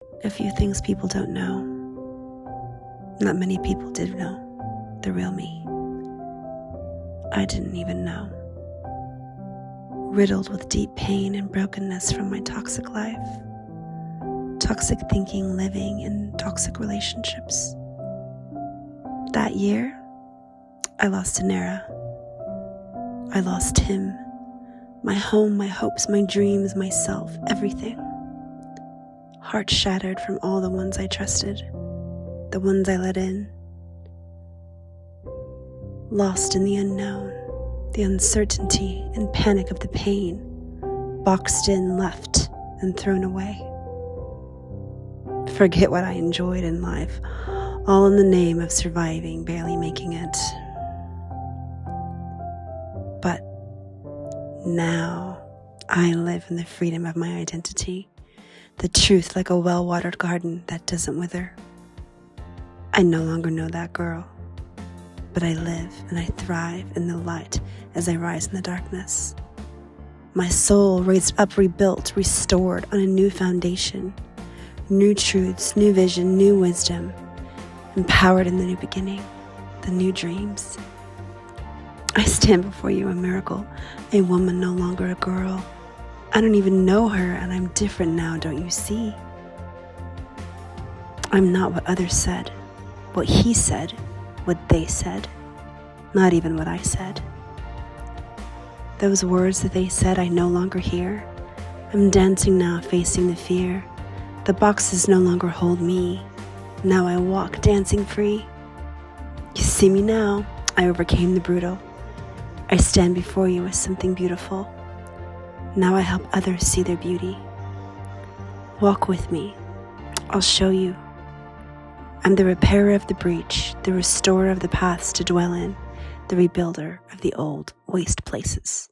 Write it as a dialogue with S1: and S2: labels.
S1: A few things people don't know. Not many people did know the real me. I didn't even know. Riddled with deep pain and brokenness from my toxic life. Toxic thinking, living in toxic relationships. That year, I lost Anera. I lost him, my home, my hopes, my dreams, myself, everything. Heart shattered from all the ones I trusted, the ones I let in. Lost in the unknown, the uncertainty and panic of the pain, boxed in, left, and thrown away. Forget what I enjoyed in life, all in the name of surviving, barely making it. But now I live in the freedom of my identity, the truth like a well-watered garden that doesn't wither. I no longer know that girl, but I live and I thrive in the light as I rise in the darkness. My soul raised up, rebuilt, restored on a new foundation, new truths, new vision, new wisdom, empowered in the new beginning, the new dreams. I stand before you a miracle, a woman no longer a girl. I don't even know her and I'm different now, don't you see? I'm not what others said, what he said, what they said, not even what I said. Those words that they said I no longer hear. I'm dancing now, facing the fear. The boxes no longer hold me. Now I walk, dancing free. You see me now, I overcame the brutal. I stand before you as something beautiful. Now I help others see their beauty. Walk with me, I'll show you. I'm the repairer of the breach, the restorer of the paths to dwell in, the rebuilder of the old waste places.